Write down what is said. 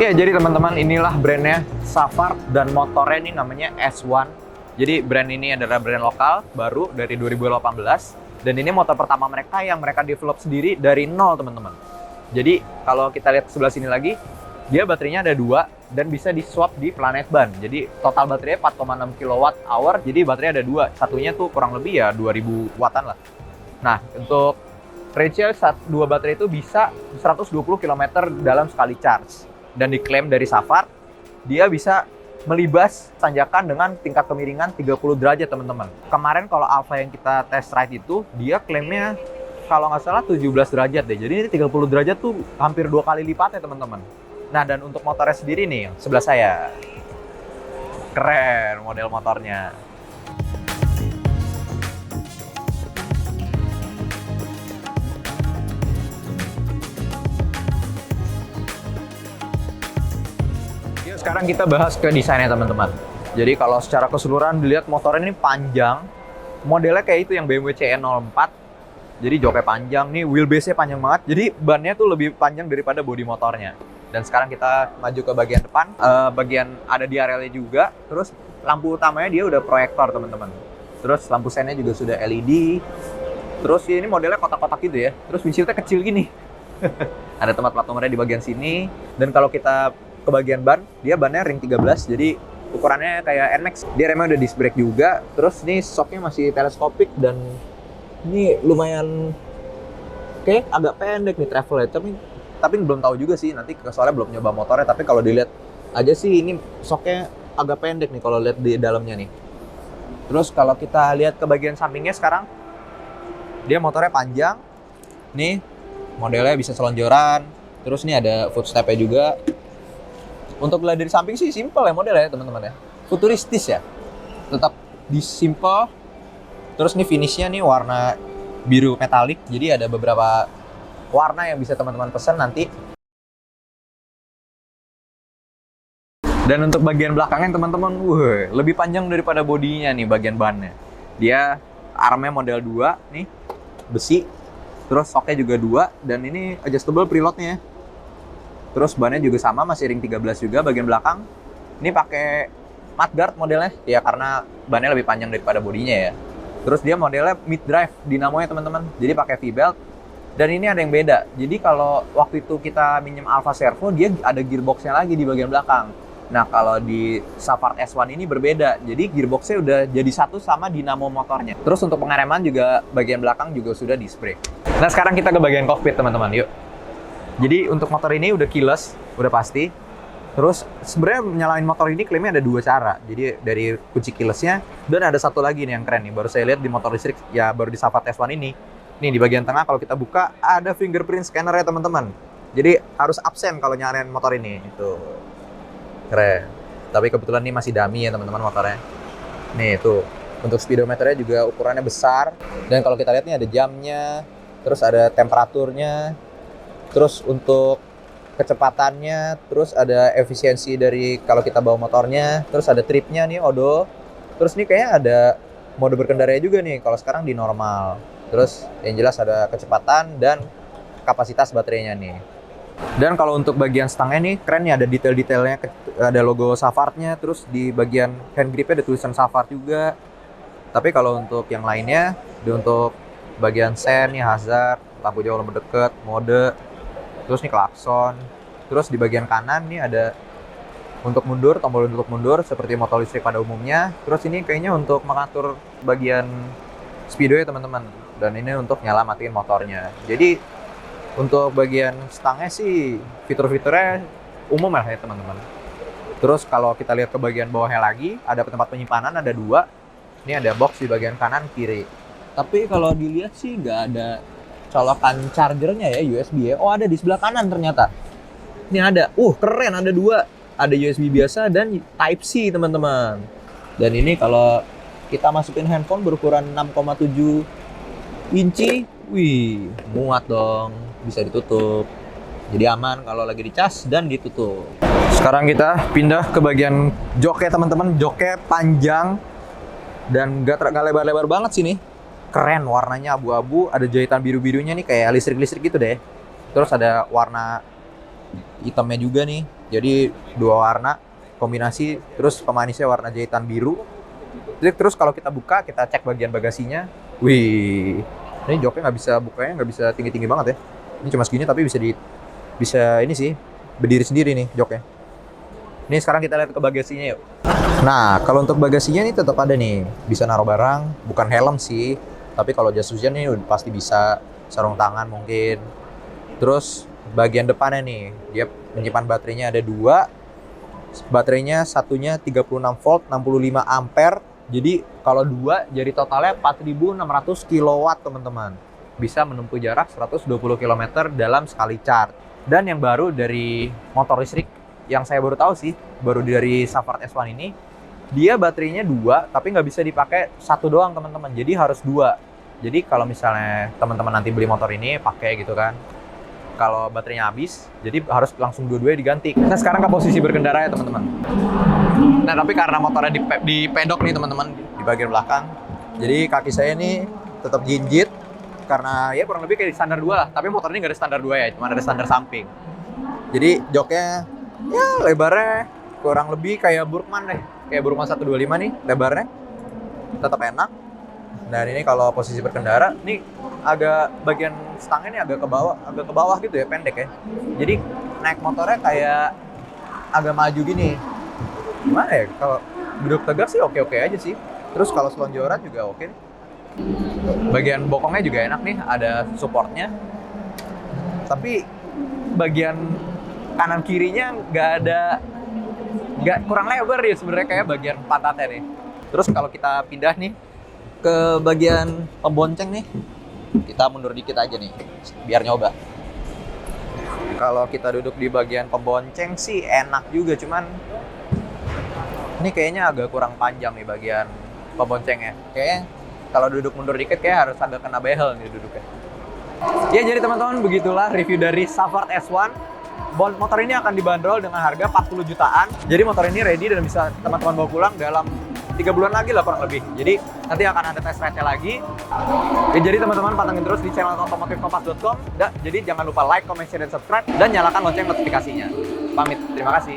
Oke, jadi teman-teman, inilah brandnya Savart dan motornya ini namanya S1. Jadi brand ini adalah brand lokal baru dari 2018 dan ini motor pertama mereka yang mereka develop sendiri dari nol, teman-teman. Jadi kalau kita lihat sebelah sini lagi, dia baterainya ada 2 dan bisa di swap di Planet Ban. Jadi total baterainya 4,6 kWh, jadi baterai ada 2. Satunya tuh kurang lebih ya 2000 wattan lah. Nah, untuk ratio 2 baterai itu bisa 120 km dalam sekali charge. Dan diklaim dari Savart, dia bisa melibas tanjakan dengan tingkat kemiringan 30 derajat, teman-teman. Kemarin kalau Alfa yang kita test ride itu, dia klaimnya kalau nggak salah 17 derajat deh. Jadi ini 30 derajat tuh hampir 2 kali lipatnya, teman-teman. Nah, dan untuk motornya sendiri nih, sebelah saya. Keren model motornya. Sekarang kita bahas ke desainnya, teman-teman. Jadi kalau secara keseluruhan dilihat motornya ini panjang. Modelnya kayak itu yang BMW CE04. Jadi joknya panjang nih, wheelbase-nya panjang banget. Jadi bannya tuh lebih panjang daripada bodi motornya. Dan sekarang kita maju ke bagian depan. Bagian ada DRL-nya juga. Terus lampu utamanya dia udah proyektor, teman-teman. Terus lampu sennya juga sudah LED. Terus ini modelnya kotak-kotak gitu ya. Terus windshield-nya kecil gini. Ada tempat plat nomornya di bagian sini. Dan kalau kita ke bagian ban, dia bannya ring 13, jadi ukurannya kayak NMAX. Dia remnya udah disc brake juga, terus ini shocknya masih teleskopik dan ini lumayan kayak agak pendek nih travelnya, tapi belum tahu juga sih, nanti soalnya belum nyoba motornya, tapi kalau dilihat aja sih ini shocknya agak pendek nih kalau lihat di dalamnya nih. Terus kalau kita lihat ke bagian sampingnya sekarang, dia motornya panjang, nih modelnya bisa selonjoran, terus ini ada footstep-nya juga. Untuk lihat dari samping sih simple ya modelnya, teman-teman ya. Futuristis ya. Tetap di simple. Terus nih finishnya nih warna biru metalik. Jadi ada beberapa warna yang bisa teman-teman pesan nanti. Dan untuk bagian belakangnya, teman-teman, lebih panjang daripada bodinya nih bagian bannya. Dia armnya model 2 nih, besi. Terus shocknya juga 2 dan ini adjustable preloadnya. Terus bannya juga sama, masih ring 13 juga bagian belakang. Ini pakai mudguard modelnya, ya karena bannya lebih panjang daripada bodinya ya. Terus dia modelnya mid drive dinamonya, teman-teman. Jadi pakai V-belt. Dan ini ada yang beda. Jadi kalau waktu itu kita minjem Alfa Servo, dia ada gearboxnya lagi di bagian belakang. Nah, kalau di Savart S1 ini berbeda. Jadi gearboxnya udah jadi satu sama dinamo motornya. Terus untuk pengereman juga bagian belakang juga sudah disc brake. Nah, sekarang kita ke bagian cockpit, teman-teman. Yuk. Jadi untuk motor ini udah keyless, udah pasti. Terus sebenarnya nyalain motor ini klaimnya ada 2 cara. Jadi dari kunci keylessnya, dan ada satu lagi nih yang keren nih. Baru saya lihat di motor listrik, ya baru di Savart S1 ini. Nih di bagian tengah kalau kita buka, ada fingerprint scanner ya, teman-teman. Jadi harus absen kalau nyalain motor ini. Itu keren. Tapi kebetulan ini masih dummy ya, teman-teman, motornya. Nih tuh, untuk speedometernya juga ukurannya besar. Dan kalau kita lihat nih ada jamnya, terus ada temperaturnya. Terus untuk kecepatannya, terus ada efisiensi dari kalau kita bawa motornya, terus ada tripnya nih, odo. Terus nih kayaknya ada mode berkendaranya juga nih, kalau sekarang di normal. Terus yang jelas ada kecepatan dan kapasitas baterainya nih. Dan kalau untuk bagian stangnya nih, keren nih, ada detail-detailnya, ada logo Savartnya, terus di bagian hand gripnya ada tulisan Savart juga. Tapi kalau untuk yang lainnya, untuk bagian sen nih, hazard, lampu jauh lebih dekat, mode, terus nih klakson. Terus di bagian kanan nih ada untuk mundur, tombol untuk mundur seperti motor listrik pada umumnya. Terus ini kayaknya untuk mengatur bagian speedo ya, teman-teman. Dan ini untuk nyala matiin motornya. Jadi untuk bagian stangnya sih fitur-fiturnya umum lah ya, teman-teman. Terus kalau kita lihat ke bagian bawahnya lagi, ada tempat penyimpanan, ada 2. Ini ada box di bagian kanan kiri. Tapi kalau dilihat sih nggak ada colokan chargernya ya, USB ya. Oh, ada di sebelah kanan ternyata. Ini ada. Keren, ada 2. Ada USB biasa dan Type-C, teman-teman. Dan ini kalau kita masukin handphone berukuran 6,7 inci, wih, muat dong. Bisa ditutup. Jadi aman kalau lagi dicas dan ditutup. Sekarang kita pindah ke bagian joknya, teman-teman. Joknya panjang dan nggak lebar-lebar banget sih nih. Keren, warnanya abu-abu, ada jahitan biru-birunya nih kayak listrik-listrik gitu deh. Terus ada warna hitamnya juga nih. Jadi dua warna kombinasi, terus pemanisnya warna jahitan biru. Terus kalau kita buka, kita cek bagian bagasinya. Wih, ini joknya nggak bisa tinggi-tinggi banget ya. Ini cuma segini tapi bisa ini sih, berdiri sendiri nih joknya. Ini sekarang kita lihat ke bagasinya yuk. Nah, kalau untuk bagasinya ini tetap ada nih, bisa naruh barang, bukan helm sih, tapi kalau jas hujan nih pasti bisa, sarung tangan mungkin. Terus bagian depannya nih, dia menyimpan baterainya ada dua. Baterainya satunya 36 volt, 65 ampere. Jadi kalau dua jadi totalnya 4.600 kilowatt teman-teman. Bisa menempuh jarak 120 km dalam sekali charge. Dan yang baru dari motor listrik, yang saya baru tahu sih, baru dari Safard S1 ini, dia baterainya dua, tapi nggak bisa dipakai satu doang teman-teman. Jadi harus dua. Jadi kalau misalnya teman-teman nanti beli motor ini pakai gitu kan, kalau baterainya habis, jadi harus langsung dua-duanya diganti. Nah sekarang ke posisi berkendara ya teman-teman. Nah tapi karena motornya di pedok nih teman-teman, di bagian belakang, jadi kaki saya ini tetap jinjit, karena ya kurang lebih kayak di standar 2 lah. Tapi motor ini nggak ada standar 2 ya, cuma ada standar samping. Jadi joknya ya lebarnya kurang lebih kayak Burkman deh, kayak Burkman 125 nih lebarnya, tetap enak. Dan ini kalau posisi berkendara, nih agak bagian stangnya ini agak ke bawah gitu ya, pendek ya. Jadi naik motornya kayak agak maju gini. Gimana ya? Kalau duduk tegak sih oke-oke aja sih. Terus kalau selonjoran juga oke. Bagian bokongnya juga enak nih, ada supportnya. Tapi bagian kanan kirinya nggak kurang lebar ya sebenarnya, kayak bagian pantatnya nih. Terus kalau kita pindah nih ke bagian pembonceng nih, kita mundur dikit aja nih biar nyoba. Kalau kita duduk di bagian pembonceng sih enak juga, cuman ini kayaknya agak kurang panjang nih bagian pemboncengnya. Kayaknya kalau duduk mundur dikit kayak harus agak kena behel nih duduknya. Ya jadi teman-teman, begitulah review dari Safard S1. Motor ini akan dibanderol dengan harga 40 jutaan. Jadi motor ini ready dan bisa teman-teman bawa pulang dalam 3 bulan lagi lah kurang lebih. Jadi nanti akan ada test ride-nya lagi. Ya, jadi teman-teman pantengin terus di channel otomotifkompas.com. Jadi jangan lupa like, comment, share, dan subscribe. Dan nyalakan lonceng notifikasinya. Pamit, terima kasih.